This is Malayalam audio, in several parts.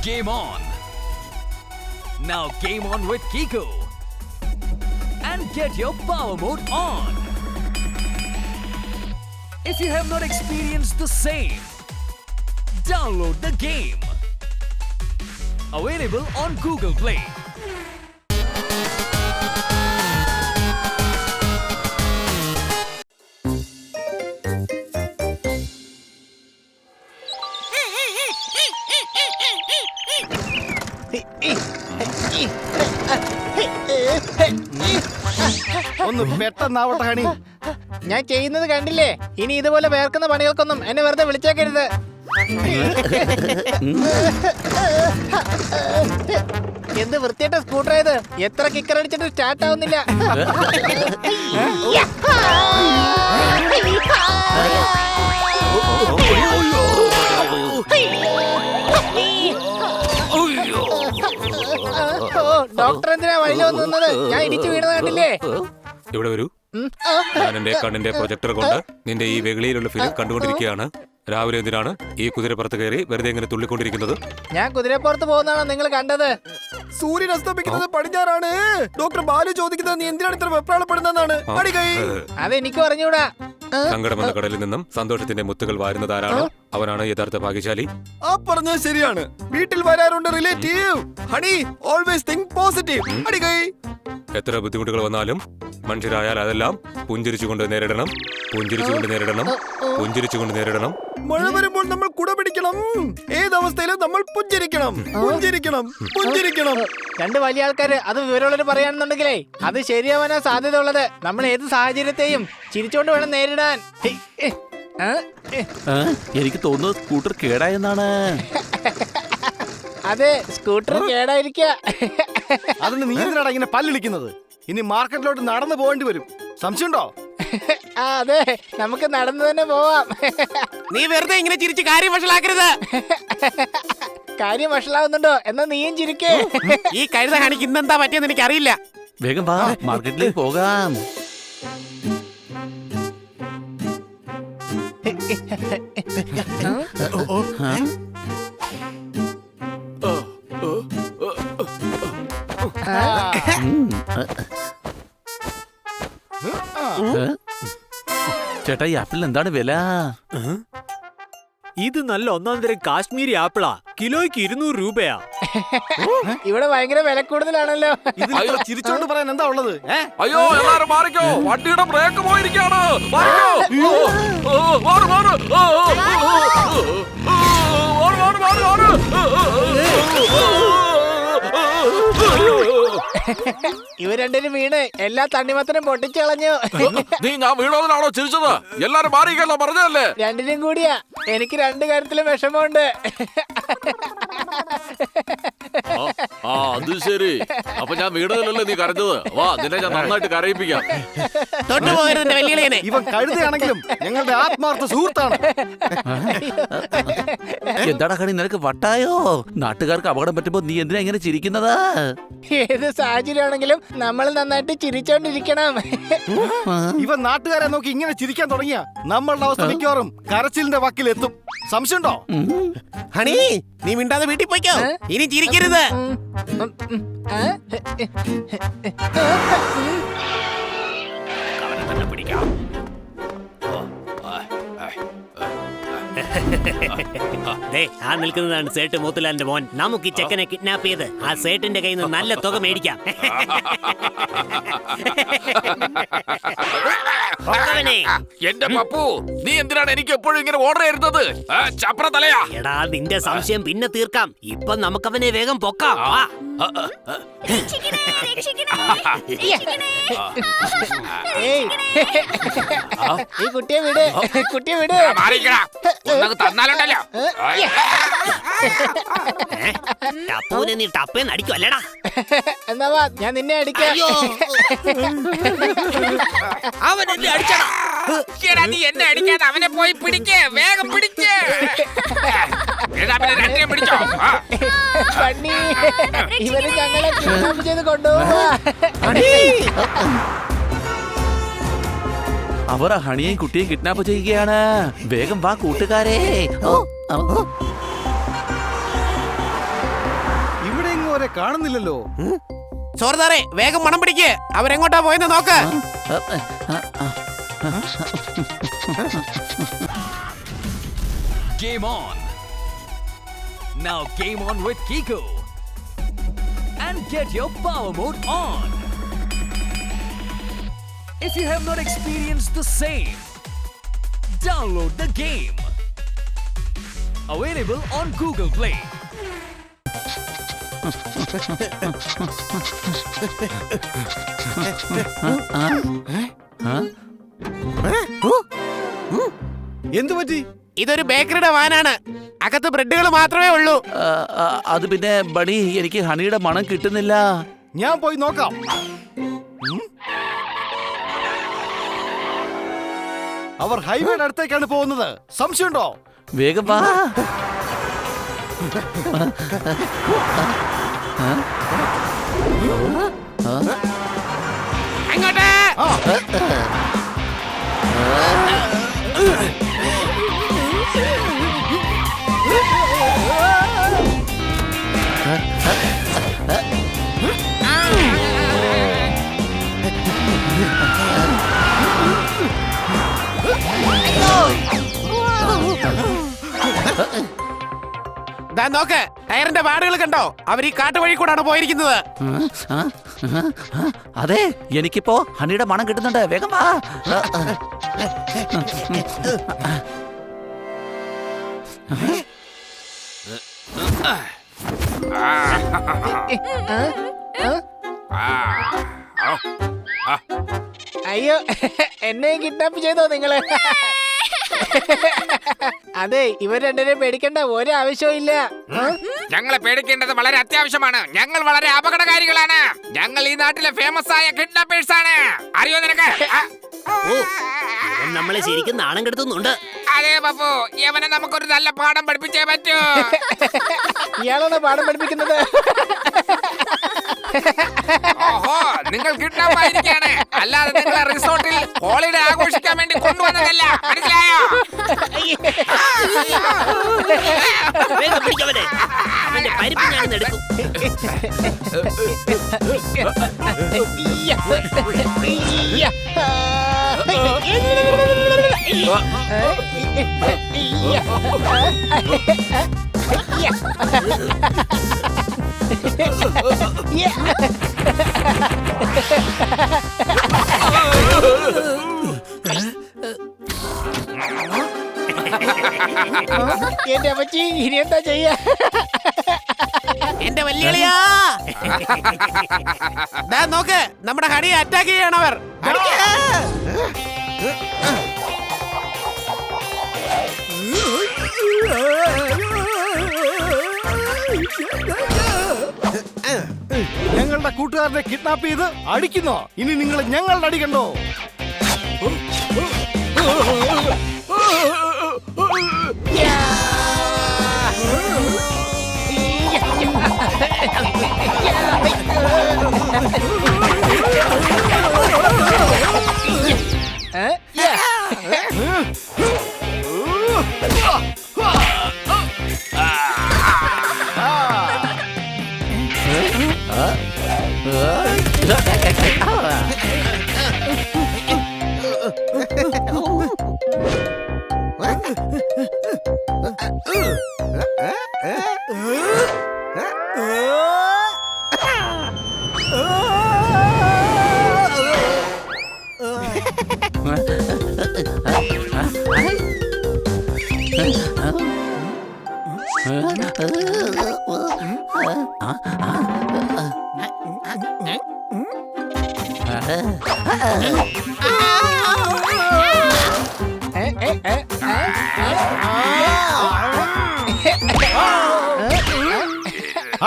Game on! Now game on with Kiko and get your power mode on. If you have not experienced the same, download the game. Available on Google Play. ഒന്ന് പെട്ടെന്നാവട്ടെ ഹണി. ഞാൻ ചെയ്യുന്നത് കണ്ടില്ലേ? ഇനി ഇതുപോലെ വേർക്കുന്ന പണികൾക്കൊന്നും എന്നെ വെറുതെ വിളിച്ചേക്കരുത്. എന്ത് വൃത്തിയായിട്ട സ്കൂട്ടർ ആയത്. എത്ര കിക്കർ അടിച്ചിട്ട് സ്റ്റാർട്ട് ആവുന്നില്ല. ഡോക്ടർ എന്തിനാ വഴിയിൽ വന്നു നിന്നത്? ഞാൻ ഇടിച്ചു വീണത് കണ്ടില്ലേ? ഇവിടെ വരൂ. ഞാൻ എന്റെ കണ്ണിന്റെ പ്രൊജക്ടർ കൊണ്ട് നിന്റെ ഈ വെളിയിലുള്ള ഫിലിം കണ്ടുകൊണ്ടിരിക്കുകയാണ്. രാവിലെ എന്തിനാണ് ഈ കുതിരപ്പുറത്ത് കയറി വെറുതെ എങ്ങനെ തുള്ളിക്കൊണ്ടിരിക്കുന്നത്? ഞാൻ കുതിരപ്പുറത്ത് പോകുന്നതാണോ നിങ്ങൾ കണ്ടത്? സൂര്യൻ അസ്തമിക്കുന്നത് പടിഞ്ഞാറാണ്. ഡോക്ടർ ബാലു ചോദിക്കുന്നത് നീ എന്തിനാണ് ഇത്ര വെപ്രാളപ്പെടുന്നതാണ്? അതെനിക്ക് പറഞ്ഞൂടാ. സങ്കടമെന്ന കടലിൽ നിന്നും സന്തോഷത്തിന്റെ മുത്തുകൾ വാരുന്നത് ആരാണ്? അവനാണ് യഥാർത്ഥ ഭാഗ്യശാലി. ആ പറഞ്ഞത് ശരിയാണ്. വീട്ടിൽ വരാറുണ്ട് relative. Honey always think positive. എത്ര ബുദ്ധിമുട്ടുകൾ വന്നാലും മനുഷ്യരായാൽ അതെല്ലാം പുഞ്ചിരിച്ചുകൊണ്ട് നേരിടണം. പുഞ്ചിരിച്ചുകൊണ്ട് നേരിടണം. പുഞ്ചിരിച്ചുകൊണ്ട് നേരിടണം. മഴ വരുമ്പോൾ നമ്മൾ കുട പിടിക്കണം. ഏതവസ്ഥയിലും നമ്മൾ പുഞ്ചിരിക്കണം. പുഞ്ചിരിക്കണം. പുഞ്ചിരിക്കണം. രണ്ട് വലിയ ആൾക്കാര് അത് വിവരമുള്ളവര് പറയാണെന്നുണ്ടെങ്കിലേ അത് ശരിയാവാനാ സാധ്യത ഉള്ളത്. നമ്മൾ ഏത് സാഹചര്യത്തെയും ചിരിച്ചോണ്ട് വേണം നേരിടാൻ. എനിക്ക് തോന്നുന്നത് സ്കൂട്ടർ കേടായെന്നാണ്. അതെ, സ്കൂട്ടർ കേടായിരിക്ക. അതിന് നീ എന്തിനാണ് ഇങ്ങനെ പല്ലിളിക്കുന്നത്? ഇനി മാർക്കറ്റിലോട്ട് നടന്നു പോകേണ്ടി വരും. സംശയമുണ്ടോ? അതെ, നമുക്ക് നടന്നു തന്നെ പോവാം. നീ വെറുതെ ഇങ്ങനെ ചിരിച്ച് കാര്യം വഷളാക്കരുത്. കാര്യം വഷളാവുന്നുണ്ടോ? എന്നാ നീയും ചിരിക്കേ. ഈ കഴുത കാണിക്ക് ഇന്നെന്താ പറ്റിയെന്ന് എനിക്ക് അറിയില്ല. വേഗം വാ, മാർക്കറ്റിലേക്ക് പോകാം. ചേട്ടാ, ഈ ആപ്പിളിന് എന്താണ് വില? ഇത് നല്ല ഒന്നാം തരം കാശ്മീരി ആപ്പിളാ. കിലോയ്ക്ക് 200 രൂപയാ. ഇവിടെ ഭയങ്കര വില കൂടുതലാണല്ലോ. ചിരിച്ചോണ്ട് പറയാൻ എന്താ ഉള്ളത്? അയ്യോ, എല്ലാരും മാറിക്കോ. വണ്ടിയുടെ ബ്രേക്ക് പോയിരിക്കാണ്. ഇവർ രണ്ടിനും വീണ് എല്ലാ തണ്ണിമത്തനും പൊട്ടിച്ചു കളഞ്ഞു. നീ ഞാൻ വീണതിനാണോ ചിരിച്ചത്? എല്ലാരും മാറിക്കല്ലോ പറഞ്ഞതല്ലേ? രണ്ടിനും കൂടിയാ. എനിക്ക് രണ്ട് കാര്യത്തിലും വിഷമമുണ്ട്. അത് ശരി. അപ്പൊ ഞാൻ വീണതിലല്ലേ നീ കരഞ്ഞത്? വാ, നിന്നെ ഞാൻ നന്നായിട്ട് കരയിപ്പിക്കാം. ഇവൻ കഴുതയാണെങ്കിലും ഞങ്ങളുടെ ആത്മാർത്ഥ സുഹൃത്താണ്. എന്താടാ കണി, നിനക്ക് വട്ടായോ? നാട്ടുകാർക്ക് അപകടം പറ്റുമ്പോ നീ എന്തിനാ ഇങ്ങനെ ചിരിക്കുന്നതാ? ഏത് സാഹചര്യമാണെങ്കിലും നമ്മൾ നന്നായിട്ട് ചിരിച്ചോണ്ടിരിക്കണം. ഇവൻ നാട്ടുകാരെ നോക്കി ഇങ്ങനെ ചിരിക്കാൻ തുടങ്ങിയ നമ്മളുടെ അവസ്ഥ മിക്കവാറും കരച്ചിലിന്റെ വക്കിലെത്തും. സംശയമുണ്ടോ? ഹണി, നീ മിണ്ടാതെ വീട്ടിൽ പോയിക്കോ. ഇനി ചിരിക്കരുത്. ആ നിൽക്കുന്നതാണ് സേട്ട് മൂത്തുലാലിന്റെ മോൻ. നമുക്ക് ഈ ചെക്കനെ കിഡ്നാപ്പ് ചെയ്ത് ആ സേട്ടിന്റെ കയ്യിൽ നിന്ന് നല്ല തുക മേടിക്കാം. എന്റെ പപ്പു, നീ എന്തിനാണ് എനിക്ക് എപ്പോഴും ഇങ്ങനെ ഓർഡർ ചെയ്യുന്നത്? ചപ്ര തലയാ. എടാ, നിന്റെ സംശയം പിന്നെ തീർക്കാം. ഇപ്പൊ നമുക്കവനെ വേഗം പൊക്കാം. ഈ കുട്ടിയെ വിട്, കുട്ടിയെ വിട്. തന്നാലുണ്ടല്ലോ. ടപ്പൂനെ നീ ടപ്പേന്ന് അടിക്കും അല്ലടാ. എന്നാ വാ, ഞാൻ നിന്നെ അടിക്കാം. അവനെന്നെ അടിച്ചടാ. നീ എന്നെ അടിക്കാതെ അവനെ പോയി പിടിക്കേ, വേഗം പിടിക്കേ. പിടിച്ചോ. പണ്ണി, ഇവര് ഞങ്ങളെ കിഡ്നാപ്പ് ചെയ്ത് കൊണ്ടുപോവാ. അവർ ഹണിയെയും കുട്ടിയെയും കിഡ്നാപ്പ് ചെയ്യുകയാണ്. വേഗം വാ കൂട്ടുകാരെ. കാണുന്നില്ലല്ലോ. സോർദാറെ വേഗം മണം പിടിക്ക്. അവരെങ്ങോട്ടാ പോയെന്ന് നോക്ക്. Game on. Now game on with Kiko. And get your power mode on. If you have not experienced the same, download the game. Available on Google Play. എന്തു പറ്റി? ഇതൊരു ബേക്കറിയുടെ വാനാണ്. അകത്ത് ബ്രെഡുകൾ മാത്രമേ ഉള്ളൂ. അത് പിന്നെ ബണി, എനിക്ക് ഹണിയുടെ മണം കിട്ടുന്നില്ല. ഞാൻ പോയി നോക്കാം. അവർ ഹൈവേയുടെ അടുത്തേക്കാണ് പോകുന്നത്. സംശയമുണ്ടോ? വേഗം വാ. അങ്ങോട്ട്. നോക്ക്, ടയറിന്റെ പാടുകൾ കണ്ടോ? അവർ ഈ കാട്ടുവഴി കൂടാണ് പോയിരിക്കുന്നത്. അതെ, എനിക്കിപ്പോ ഹണിയുടെ മണം കിട്ടുന്നുണ്ട്. വേഗം വാ. അയ്യോ, എന്നെ കിഡ്നാപ്പ് ചെയ്തോ നിങ്ങള്? അതെ, ഇവർ രണ്ടുപേരും പേടിക്കേണ്ട ഒരു ആവശ്യവും ഇല്ല. ഞങ്ങളെ പേടിക്കേണ്ടത് വളരെ അത്യാവശ്യമാണ്. ഞങ്ങൾ വളരെ അപകടകാരികളാണ്. ഞങ്ങൾ ഈ നാട്ടിലെ ഫേമസ് ആയ കിഡ്നാപ്പേഴ്സ് ആണ്. അറിയോ നിനക്ക്? നമ്മളെ ശരിക്കും നാണം കെടുത്തുന്നുണ്ട്. അതെ പപ്പു, യവനെ നമുക്കൊരു നല്ല പാഠം പഠിപ്പിച്ചേ പറ്റൂ. ഇയാളാണ് പാഠം പഠിപ്പിക്കുന്നത്. ഓഹോ, നിങ്ങൾ കിഡ്നാപ്പ് ആയിരിക്കാണ്, അല്ലാതെ നിങ്ങളെ റിസോർട്ടിൽ ഹോളിഡേ ആഘോഷിക്കാൻ വേണ്ടി കൊണ്ടുവന്നതല്ല. മനസ്സിലായോ? വേഗം പിടിക്കവനെ. അവന്റെ പരിപ്പ് ഞാൻ എടുക്കും. എന്റെ അമ്മച്ചി, ഇനി എന്താ ചെയ്യാ? എന്റെ വല്യളിയാ, നോക്ക്, നമ്മുടെ ഹണിയെ അറ്റാക്ക് ചെയ്യണവർ. ഞങ്ങളുടെ കൂട്ടുകാരനെ കിഡ്നാപ്പ് ചെയ്ത് അടിക്കുന്നോ? ഇനി നിങ്ങൾ ഞങ്ങളുടെ അടിക്കണ്ടോ?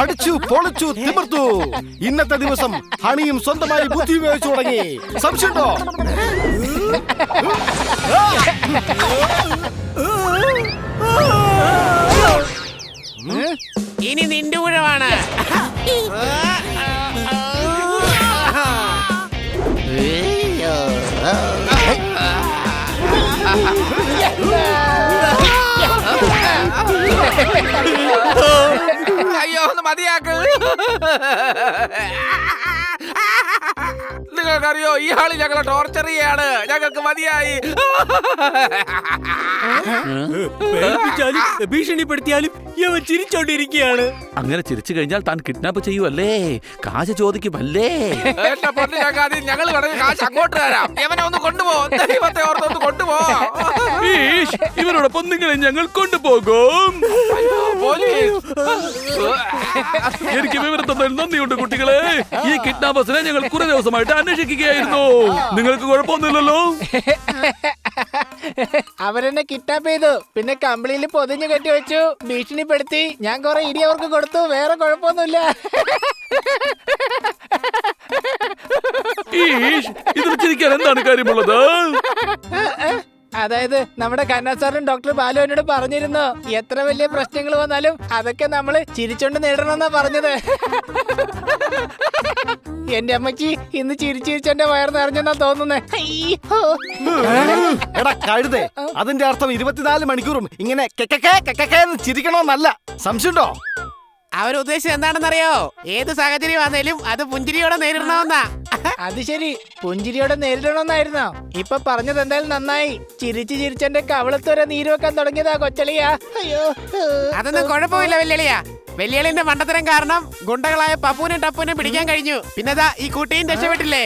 അടിച്ചു പൊളിച്ചു തിമിർത്തു. ഇന്നത്തെ ദിവസം ഹണിയും സ്വന്തമായി ബുദ്ധി ഉപയോഗിച്ചു തുടങ്ങി. സംശയമുണ്ടോ? ഇനി നിന്റെ ഊഴമാണ്. അയ്യോ, ഒന്ന് മതിയാക്ക്. നിങ്ങൾക്കറിയോ ഈ ആള് ഞങ്ങളെ ടോർച്ചർ ചെയ്യാണ്. ഞങ്ങൾക്ക് മതിയായി. പേടിപ്പിച്ചാലും ഭീഷണിപ്പെടുത്തിയാലും ഇവൻ ചിരിച്ചോണ്ടിരിക്കുകയാണ്. അങ്ങനെ ചിരിച്ചു കഴിഞ്ഞാൽ താൻ കിഡ്നാപ്പ് ചെയ്യുമല്ലേ, കാശ് ചോദിക്കുമല്ലേ? എന്റെ പൊന്നു ചങ്ങാതി, ഞങ്ങൾ കടയിൽ കാശ് അങ്ങോട്ട് തരാം. ഇവനെ ഒന്ന് കൊണ്ടുപോ. ദൈവത്തെ ഓർത്തൊന്ന് കൊണ്ടുപോ. ഈഷ്, ഇവരോടൊപ്പം നിങ്ങളെ ഞങ്ങൾ കൊണ്ടുപോകും. പോലീസ്. എനിക്ക് വിവരം തന്നതിൽ നന്ദിയുണ്ട് കുട്ടികളെ. ഈ കിഡ്നാപ്പേഴ്സിനെ ഞങ്ങൾ കുറെ ദിവസമായിട്ട് അന്വേഷിക്കുകയായിരുന്നു. നിങ്ങൾക്ക് കുഴപ്പമൊന്നുമില്ലല്ലോ? അവരെന്നെ കിഡ്നാപ്പ് ചെയ്തു, പിന്നെ കമ്പിളിയിൽ പൊതിഞ്ഞു കെട്ടി വെച്ചു, ഭീഷണിപ്പെടുത്തി. ഞാൻ കുറെ ഇടി അവർക്ക് കൊടുത്തു. വേറെ കുഴപ്പമൊന്നുമില്ല. ഈഷ്, ഇതിൽ ചിരിക്കാൻ എന്താണ് കാര്യമുള്ളത്? അതായത് നമ്മുടെ കന്നാ സാറും ഡോക്ടർ ബാലു എന്നോട് പറഞ്ഞിരുന്നു, എത്ര വലിയ പ്രശ്നങ്ങൾ വന്നാലും അതൊക്കെ നമ്മള് ചിരിച്ചോണ്ട് നേടണമെന്നാ പറഞ്ഞത്. എന്റെ അമ്മച്ചി ഇന്ന് ചിരിച്ചിരിച്ചെന്റെ വയർ നിറഞ്ഞെന്നാ തോന്നുന്നേ. എടാ കഴുതേ, അതിന്റെ അർത്ഥം 24 മണിക്കൂറും ഇങ്ങനെ എന്ന് ചിരിക്കണമെന്നല്ല. സംശയമുണ്ടോ? അവരുദ്ദേശിച്ചത് എന്താണെന്നറിയോ? ഏത് സാഹചര്യം വന്നാലും അത് പുഞ്ചിരിയോടെ നേരിടണമെന്നാ. അത് ശരി, പുഞ്ചിരിയോടെ നേരിടണമെന്നായിരുന്നോ? ഇപ്പൊ പറഞ്ഞത് എന്തായാലും നന്നായി. ചിരിച്ച് ചിരിച്ചെന്റെ കവളത്തോരെ നീര് വെക്കാൻ തുടങ്ങിയതാ കൊച്ചളിയാ. അയ്യോ, അതൊന്നും കുഴപ്പമില്ല വെല്ലിളിയാ. വെല്ലിയളിന്റെ മണ്ടത്തരം കാരണം ഗുണ്ടകളായ പപ്പൂനും ടപ്പൂനും പിടിക്കാൻ കഴിഞ്ഞു. പിന്നെതാ ഈ കുട്ടിയും രക്ഷപ്പെട്ടില്ലേ?